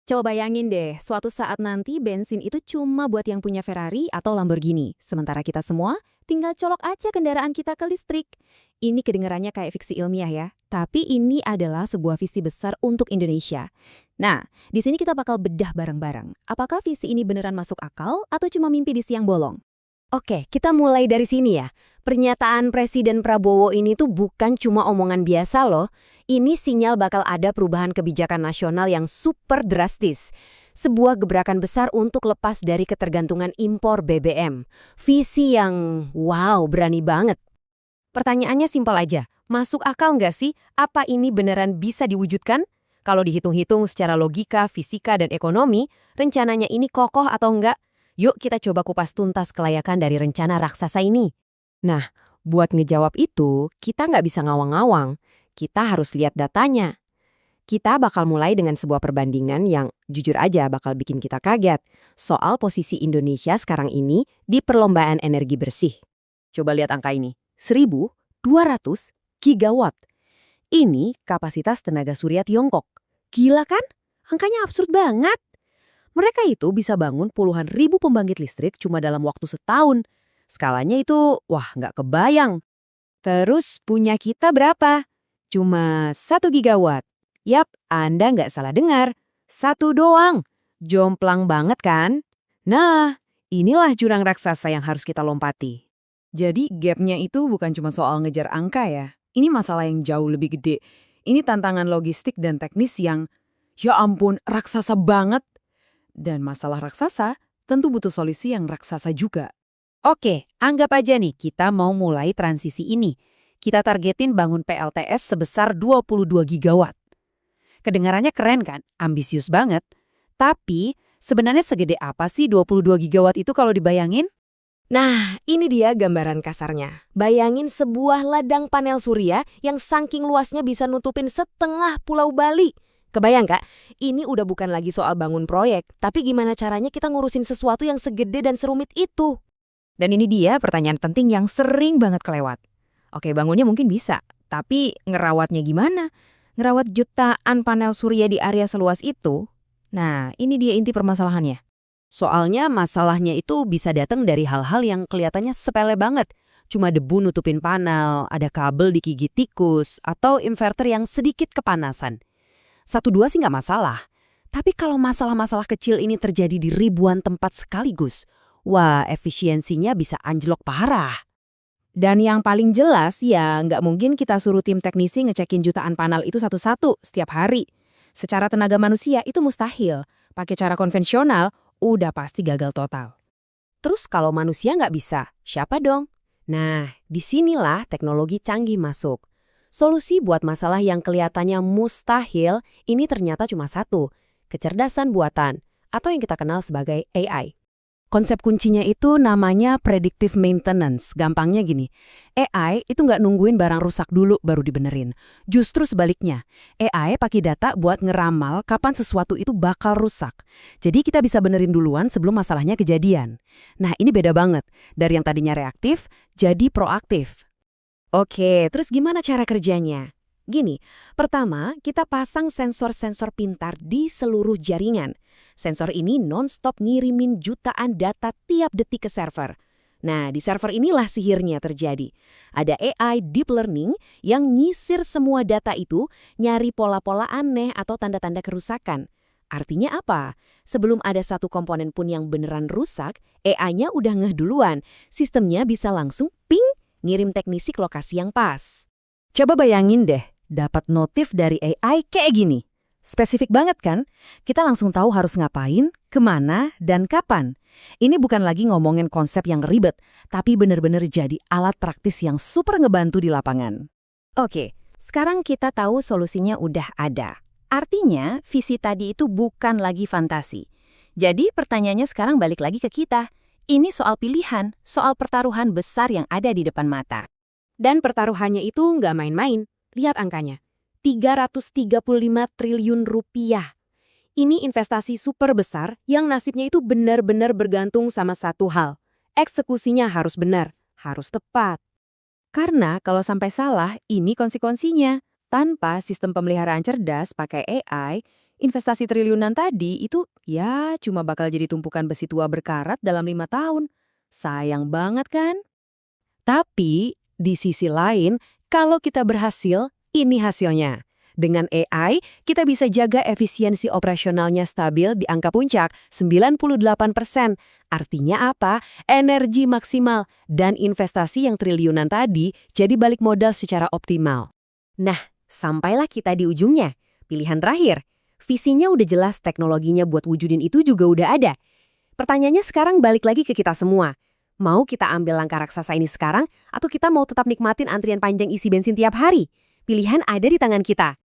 Coba bayangin deh, suatu saat nanti bensin itu cuma buat yang punya Ferrari atau Lamborghini. Sementara kita semua tinggal colok aja kendaraan kita ke listrik. Ini kedengarannya kayak fiksi ilmiah ya, tapi ini adalah sebuah visi besar untuk Indonesia. Nah, di sini kita bakal bedah bareng-bareng. Apakah visi ini beneran masuk akal atau cuma mimpi di siang bolong? Oke, kita mulai dari sini ya. Pernyataan Presiden Prabowo ini tuh bukan cuma omongan biasa loh. Ini sinyal bakal ada perubahan kebijakan nasional yang super drastis. Sebuah gebrakan besar untuk lepas dari ketergantungan impor BBM. Visi yang wow, berani banget. Pertanyaannya simpel aja, masuk akal nggak sih? Apa ini beneran bisa diwujudkan? Kalau dihitung-hitung secara logika, fisika, dan ekonomi, rencananya ini kokoh atau enggak? Yuk kita coba kupas tuntas kelayakan dari rencana raksasa ini. Nah, buat ngejawab itu, kita nggak bisa ngawang-ngawang. Kita harus lihat datanya. Kita bakal mulai dengan sebuah perbandingan yang jujur aja bakal bikin kita kaget soal posisi Indonesia sekarang ini di perlombaan energi bersih. Coba lihat angka ini, 1.200 gigawatt. Ini kapasitas tenaga surya Tiongkok. Gila kan? Angkanya absurd banget. Mereka itu bisa bangun puluhan ribu pembangkit listrik cuma dalam waktu setahun. Skalanya itu, wah nggak kebayang. Terus punya kita berapa? Cuma 1 gigawatt. Yap, Anda nggak salah dengar. 1 doang. Jomplang banget kan? Nah, inilah jurang raksasa yang harus kita lompati. Jadi gapnya itu bukan cuma soal ngejar angka ya. Ini masalah yang jauh lebih gede. Ini tantangan logistik dan teknis yang, ya ampun, raksasa banget. Dan masalah raksasa tentu butuh solusi yang raksasa juga. Oke, anggap aja nih kita mau mulai transisi ini. Kita targetin bangun PLTS sebesar 22 gigawatt. Kedengarannya keren kan? Ambisius banget. Tapi sebenarnya segede apa sih 22 gigawatt itu kalau dibayangin? Nah, ini dia gambaran kasarnya. Bayangin sebuah ladang panel surya yang saking luasnya bisa nutupin setengah Pulau Bali. Kebayang Kak, ini udah bukan lagi soal bangun proyek, tapi gimana caranya kita ngurusin sesuatu yang segede dan serumit itu. Dan ini dia pertanyaan penting yang sering banget kelewat. Oke, bangunnya mungkin bisa, tapi ngerawatnya gimana? Ngerawat jutaan panel surya di area seluas itu? Nah, ini dia inti permasalahannya. Soalnya masalahnya itu bisa datang dari hal-hal yang kelihatannya sepele banget. Cuma debu nutupin panel, ada kabel digigit tikus, atau inverter yang sedikit kepanasan. 1-2 sih nggak masalah. Tapi kalau masalah-masalah kecil ini terjadi di ribuan tempat sekaligus, wah efisiensinya bisa anjlok parah. Dan yang paling jelas ya nggak mungkin kita suruh tim teknisi ngecekin jutaan panel itu satu-satu setiap hari. Secara tenaga manusia itu mustahil. Pakai cara konvensional udah pasti gagal total. Terus kalau manusia nggak bisa, siapa dong? Nah, disinilah teknologi canggih masuk. Solusi buat masalah yang kelihatannya mustahil ini ternyata cuma satu, kecerdasan buatan, atau yang kita kenal sebagai AI. Konsep kuncinya itu namanya predictive maintenance. Gampangnya gini, AI itu nggak nungguin barang rusak dulu baru dibenerin. Justru sebaliknya, AI pakai data buat ngeramal kapan sesuatu itu bakal rusak. Jadi kita bisa benerin duluan sebelum masalahnya kejadian. Nah ini beda banget, dari yang tadinya reaktif jadi proaktif. Oke, terus gimana cara kerjanya? Gini, pertama kita pasang sensor-sensor pintar di seluruh jaringan. Sensor ini non-stop ngirimin jutaan data tiap detik ke server. Nah, di server inilah sihirnya terjadi. Ada AI deep learning yang nyisir semua data itu, nyari pola-pola aneh atau tanda-tanda kerusakan. Artinya apa? Sebelum ada satu komponen pun yang beneran rusak, AI-nya udah ngeh duluan. Sistemnya bisa langsung ping, ngirim teknisi ke lokasi yang pas. Coba bayangin deh, dapat notif dari AI kayak gini. Spesifik banget kan? Kita langsung tahu harus ngapain, kemana, dan kapan. Ini bukan lagi ngomongin konsep yang ribet, tapi bener-bener jadi alat praktis yang super ngebantu di lapangan. Oke, sekarang kita tahu solusinya udah ada. Artinya, visi tadi itu bukan lagi fantasi. Jadi pertanyaannya sekarang balik lagi ke kita. Ini soal pilihan, soal pertaruhan besar yang ada di depan mata. Dan pertaruhannya itu nggak main-main. Lihat angkanya. 335 triliun rupiah. Ini investasi super besar yang nasibnya itu benar-benar bergantung sama satu hal. Eksekusinya harus benar, harus tepat. Karena kalau sampai salah, ini konsekuensinya. Tanpa sistem pemeliharaan cerdas pakai AI, Investasi triliunan tadi itu ya cuma bakal jadi tumpukan besi tua berkarat dalam 5 tahun. Sayang banget kan? Tapi, di sisi lain, kalau kita berhasil, ini hasilnya. Dengan AI, kita bisa jaga efisiensi operasionalnya stabil di angka puncak 98%. Artinya apa? Energi maksimal dan investasi yang triliunan tadi jadi balik modal secara optimal. Nah, sampailah kita di ujungnya. Pilihan terakhir. Visinya udah jelas, teknologinya buat wujudin itu juga udah ada. Pertanyaannya sekarang balik lagi ke kita semua. Mau kita ambil langkah raksasa ini sekarang, atau kita mau tetap nikmatin antrian panjang isi bensin tiap hari? Pilihan ada di tangan kita.